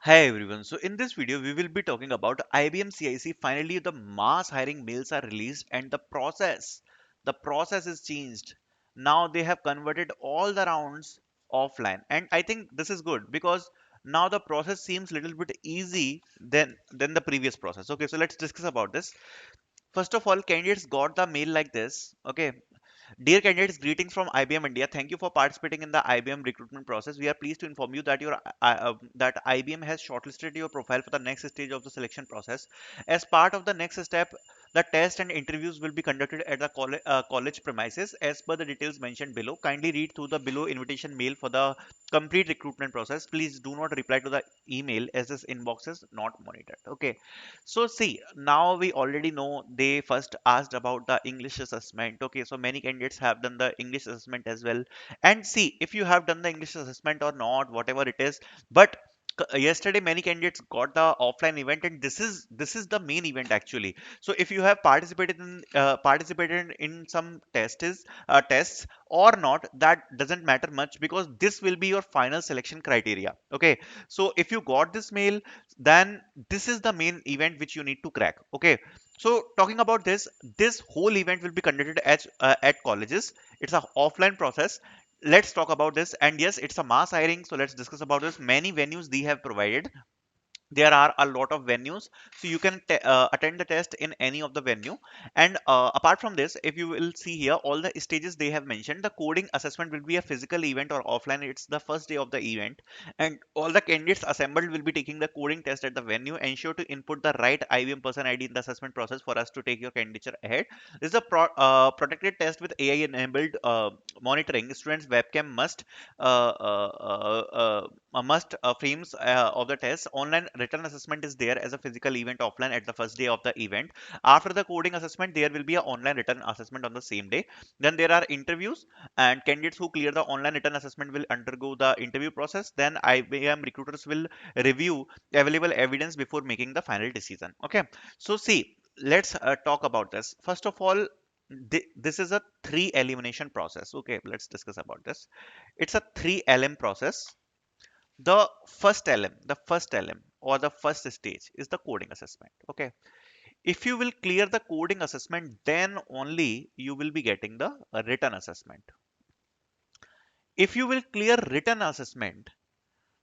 Hi everyone. So in this video we will be talking about IBM CIC. Finally the mass hiring mails are released and the process is changed. Now they have converted all the rounds offline, and I think this is good because now the process seems little bit easy than the previous process. Okay, so let's discuss about this. First of all, candidates got the mail like this. Okay, dear candidates, greetings from IBM India. Thank you for participating in the IBM recruitment process. We are pleased to inform you that that IBM has shortlisted your profile for the next stage of the selection process. As part of the next step, the test and interviews will be conducted at the college premises as per the details mentioned below. Kindly read through the below invitation mail for the complete recruitment process. Please do not reply to the email as this inbox is not monitored. Okay, so see, now we already know they first asked about the English assessment. Okay, so many candidates have done the English assessment as well. And see, if you have done the English assessment or not, whatever it is, but yesterday many candidates got the offline event, and this is the main event actually. So if you have participated in some tests or not, that doesn't matter much because this will be your final selection criteria. Okay, so if you got this mail, then this is the main event which you need to crack. Okay, so talking about this whole event will be conducted at colleges. It's a offline process. Let's talk about this. And yes, it's a mass hiring, so let's discuss about this. Many venues they have provided. There are a lot of venues, so you can attend the test in any of the venue. And apart from this, if you will see here, all the stages they have mentioned, the coding assessment will be a physical event or offline. It's the first day of the event, and all the candidates assembled will be taking the coding test at the venue. Ensure to input the right IBM person ID in the assessment process for us to take your candidature ahead. This is a protected test with AI enabled monitoring. Students webcam must frames of the test. Online written assessment is there as a physical event offline at the first day of the event. After the coding assessment, there will be an online written assessment on the same day. Then there are interviews, and candidates who clear the online written assessment will undergo the interview process. Then IBM recruiters will review available evidence before making the final decision. Okay, so see, let's talk about this. First of all, this is a three elimination process. Okay, let's discuss about this. It's a 3 LM process. The first LM or the first stage is the coding assessment. Okay, if you will clear the coding assessment, then only you will be getting the written assessment. If you will clear written assessment,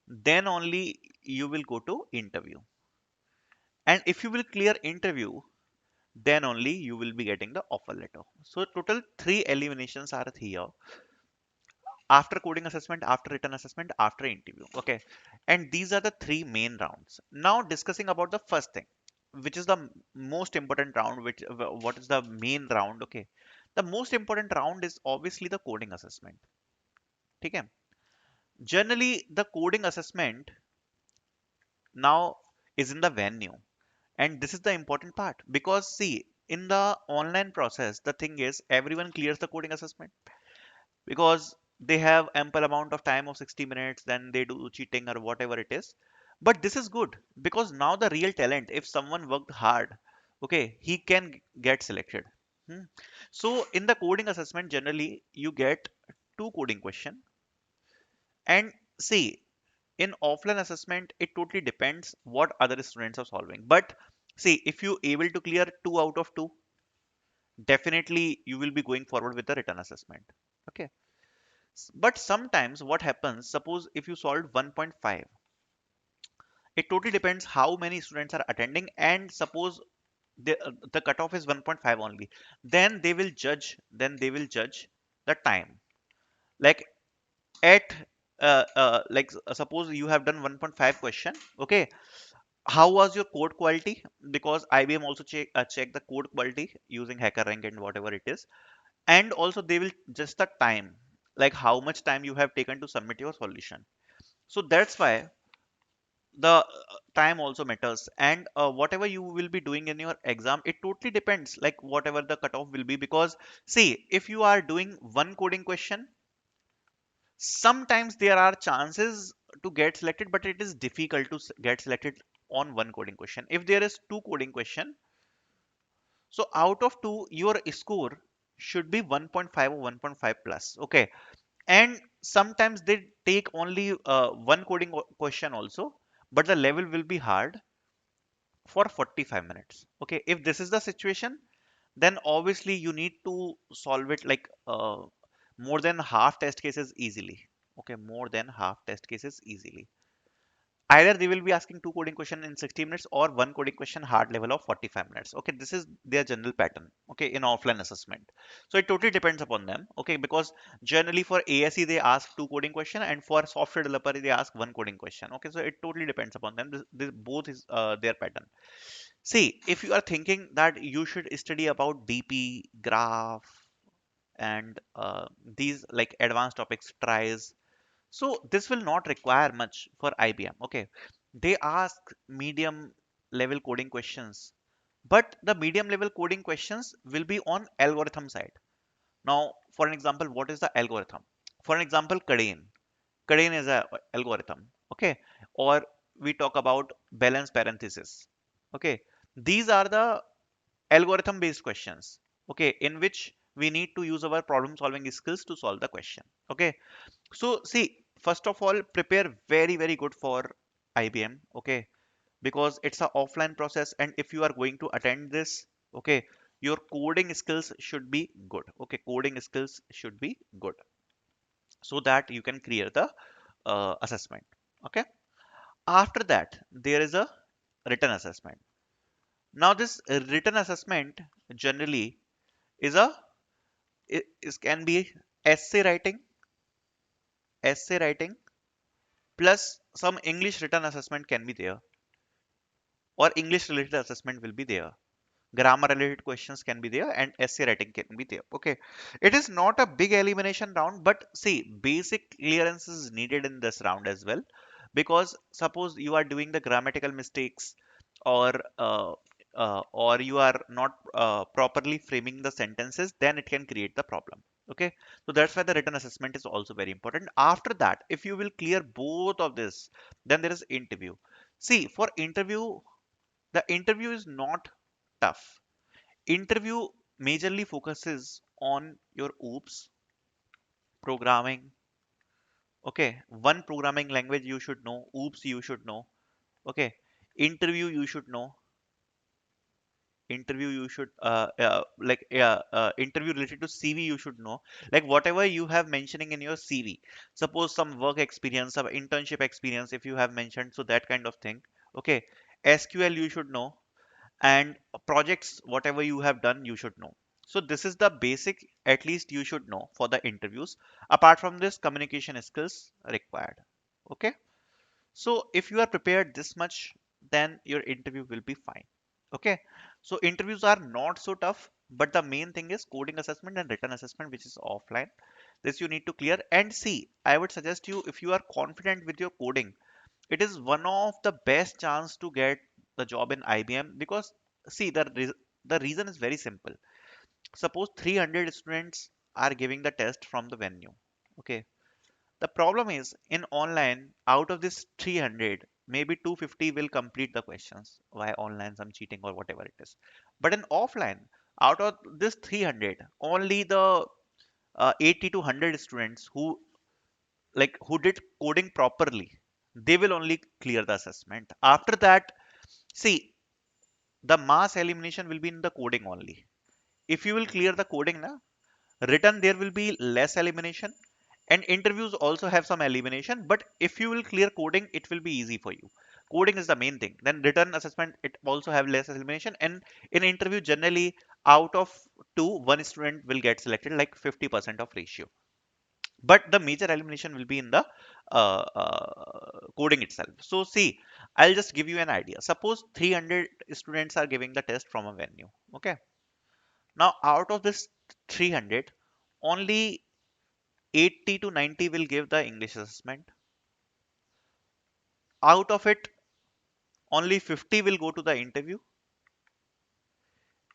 then only you will go to interview. And if you will clear interview, then only you will be getting the offer letter. So total three eliminations are here: after coding assessment, after written assessment, after interview. Okay, and these are the three main rounds. Now discussing about the first thing, which is the most important round, which what is the main round. Okay, the most important round is obviously the coding assessment. Okay, generally the coding assessment now is in the venue, and this is the important part because see, in the online process the thing is everyone clears the coding assessment because they have ample amount of time of 60 minutes, then they do cheating or whatever it is. But this is good because now the real talent, if someone worked hard, okay, he can get selected. Hmm. So in the coding assessment generally you get two coding question. And see, in offline assessment it totally depends what other students are solving. But see, if you able to clear 2 out of 2, definitely you will be going forward with the written assessment. Okay, but sometimes what happens, suppose if you solved 1.5, it totally depends how many students are attending, and suppose the cutoff is 1.5 only, then they will judge the time. Like at suppose you have done 1.5 question. Okay, how was your code quality? Because IBM also check the code quality using hacker rank and whatever it is. And also they will just the time, like how much time you have taken to submit your solution. So that's why the time also matters. And whatever you will be doing in your exam, it totally depends, like whatever the cutoff will be. Because see, if you are doing one coding question, sometimes there are chances to get selected, but it is difficult to get selected on one coding question. If there is two coding question, so out of two your score should be 1.5 or 1.5 plus. Okay, and sometimes they take only one coding question also, but the level will be hard for 45 minutes. Okay, if this is the situation, then obviously you need to solve it like more than half test cases easily. Okay, more than half test cases easily. Either they will be asking two coding question in 60 minutes or one coding question hard level of 45 minutes. Okay, this is their general pattern, okay, in offline assessment. So it totally depends upon them, okay, because generally for ASE they ask two coding question, and for software developer they ask one coding question. Okay, so it totally depends upon them. This both is their pattern. See, if you are thinking that you should study about DP, graph, and these like advanced topics, tries, so this will not require much for IBM. Okay, they ask medium level coding questions, but the medium level coding questions will be on algorithm side. Now, for an example, what is the algorithm? For an example, Cadene. Cadene is a algorithm. Okay, or we talk about balance parenthesis. Okay, these are the algorithm based questions. Okay, in which we need to use our problem solving skills to solve the question. Okay, so see, first of all, prepare very, very good for IBM, okay? Because it's an offline process, and if you are going to attend this, okay, your coding skills should be good. Okay, coding skills should be good so that you can clear the assessment. Okay. After that, there is a written assessment. Now, this written assessment generally is a is can be essay writing, essay writing plus some English written assessment can be there, or English related assessment will be there. Grammar related questions can be there, and essay writing can be there. Okay, it is not a big elimination round, but see, basic clearance is needed in this round as well, because suppose you are doing the grammatical mistakes, or or you are not properly framing the sentences, then it can create the problem. Okay, so that's why the written assessment is also very important. After that, if you will clear both of this, then there is interview. See, for interview, the interview is not tough. Interview majorly focuses on your OOPS, programming. Okay, one programming language you should know, OOPS you should know. Okay, interview you should know. Interview you should interview related to CV you should know, like whatever you have mentioning in your CV. Suppose some work experience, some internship experience, if you have mentioned, so that kind of thing. Okay, SQL you should know, and projects whatever you have done you should know. So this is the basic, at least you should know for the interviews. Apart from this, communication skills required. Okay, so if you are prepared this much, then your interview will be fine. Okay, so interviews are not so tough, but the main thing is coding assessment and written assessment, which is offline. This you need to clear. And see, I would suggest you, if you are confident with your coding, it is one of the best chance to get the job in IBM, because see, the reason is very simple. Suppose 300 students are giving the test from the venue. Okay, the problem is in online, out of this 300, maybe 250 will complete the questions. Why online? Some cheating or whatever it is. But in offline, out of this 300, only the 80 to 100 students who did coding properly, they will only clear the assessment. After that, see, the mass elimination will be in the coding only. If you will clear the coding, na, written there will be less elimination, and interviews also have some elimination. But if you will clear coding, it will be easy for you. Coding is the main thing. Then written assessment, it also have less elimination, and in interview generally out of two, one student will get selected, like 50% of ratio. But the major elimination will be in the coding itself. So see, I'll just give you an idea. Suppose 300 students are giving the test from a venue. Okay, now out of this 300, only 80 to 90 will give the English assessment. Out of it, only 50 will go to the interview,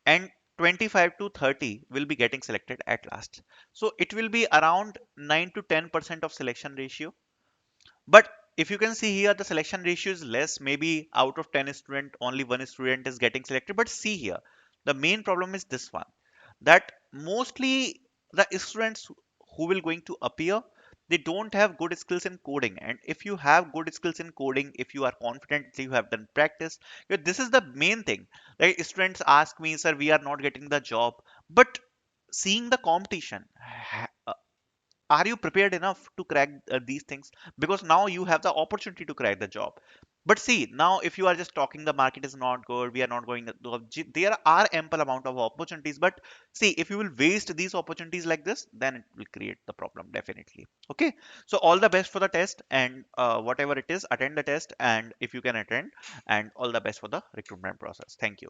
and 25 to 30 will be getting selected at last. So it will be around 9 to 10% of selection ratio. But if you can see here, the selection ratio is less. Maybe out of 10 student, only one student is getting selected. But see here, the main problem is this one, that mostly the students who will going to appear, They don't have good skills in coding. And if you have good skills in coding, if you are confident, you have done practice, this is the main thing. Like students ask me, sir, we are not getting the job, but seeing the competition, are you prepared enough to crack these things? Because now you have the opportunity to crack the job. But see, now if you are just talking the market is not good, we are not going there are ample amount of opportunities, but see, if you will waste these opportunities like this, then it will create the problem definitely. Okay, so all the best for the test, and whatever it is, attend the test, and if you can attend, and all the best for the recruitment process. Thank you.